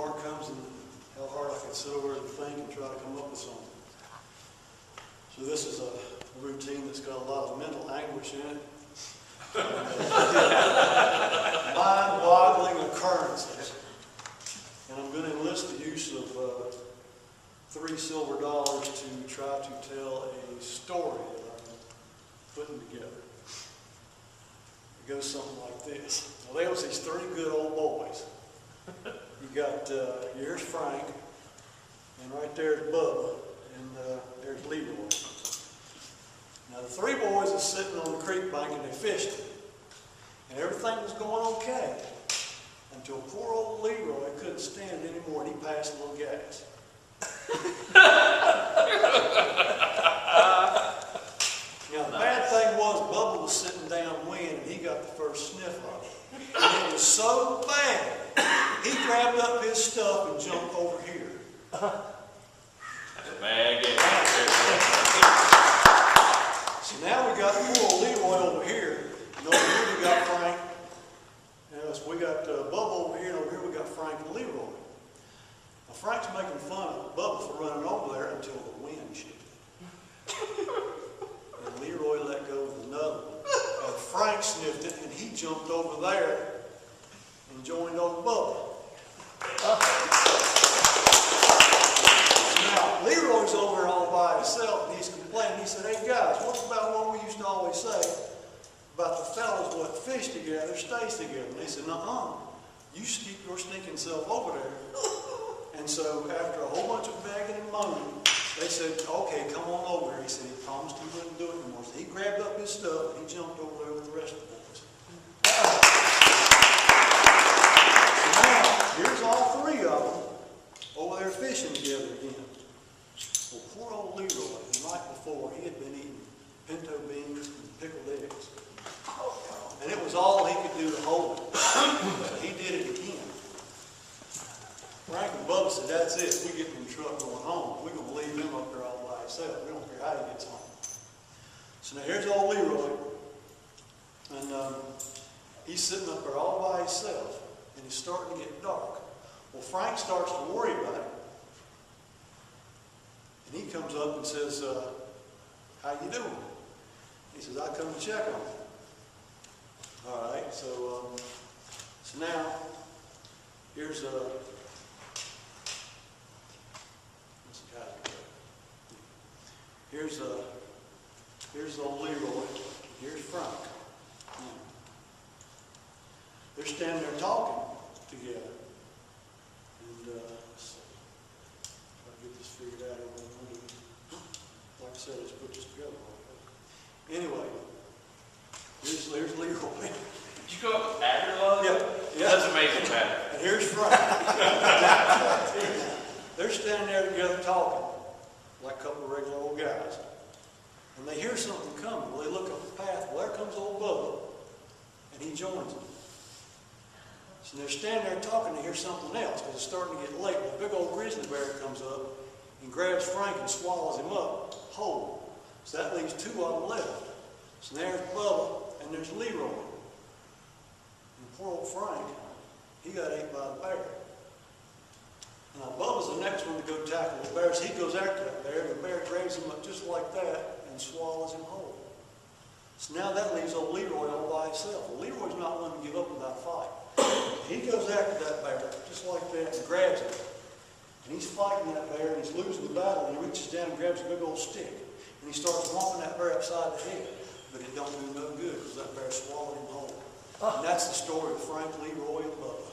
part comes in how hard I can sit over and think and try to come up with something. So this is a routine that's got a lot of mental anguish in it. Mind-boggling occurrences. And I'm going to enlist the use of $3 silver to try to tell a story that I'm putting together. It goes something like this. Now, there was these three good old boys. You got, here's Frank, and right there's Bubba, and there's Leroy. Now the three boys are sitting on the creek bank and they fished, and everything was going okay until poor old Leroy couldn't stand it anymore and he passed a little gas. Now the bad thing was Bubba was sitting downwind and he got the first sniff of it. And it was so bad, he grabbed up his stuff and jumped over here. That's a bad game. So now we got poor old Leroy over here, and over here we got Frank. So we got Bubba over here, and over here we got Frank and Leroy. Now Frank's making fun of Bubba for running over there until the wind shifted. And Leroy let go of another one. And Frank sniffed it, and he jumped over there and joined old Bubba. Now, Leroy's over there all by himself, and he's complaining. He said, "Hey guys, what about what we used to always say about the fellas what fish together stays together?" And they said, "Nuh-uh, you keep your stinking self over there." And so after a whole bunch of begging and moaning, they said, "Okay, come on over here." He said he promised he wouldn't do it anymore. So he grabbed up his stuff and he jumped over there with the rest of the boys. So now, here's all three of them over there fishing together again. Well, poor old Leroy, the night before, he had been eating pinto beans and pickled eggs. And it was all he could do to hold it. So he did it again. Frank and Bubba said, "That's it. We're getting in the truck going home. We're going to leave him up there all by himself. We don't care how he gets home." So now here's old Leroy. And he's sitting up there all by himself. And it's starting to get dark. Well, Frank starts to worry about it. And he comes up and says, "How you doing?" He says, "I come to check on you." All right, so now here's here's old Leroy. Here's Frank. They're standing there talking together. And let's see. I'll get this figured out. Like I said, let's put this together. Anyway, here's Leroy. Did you go up with pattern love? Yeah. That's amazing pattern. And here's Frank. They're standing there together talking, like a couple of regular old guys. And they hear something coming. Well, they look up the path. Well, there comes old Bubba. And he joins them. So they're standing there talking to hear something else because it's starting to get late. Well, a big old grizzly bear comes up and grabs Frank and swallows him up whole. So that leaves two of them left. So there's Bubba and there's Leroy. And poor old Frank, he got ate by the bear. Now Bubba's the next one to go tackle the bear. So he goes after that bear. The bear grabs him up just like that and swallows him whole. So now that leaves old Leroy all by himself. Well, Leroy's not one to give up without a fight. He goes after that bear just like that and grabs him. And he's fighting that bear and he's losing the battle and he reaches down and grabs a big old stick. And he starts whomping that bear upside the head. But it don't do no good because that bear swallowed him whole. And that's the story of Frank, Leroy, and Bubba.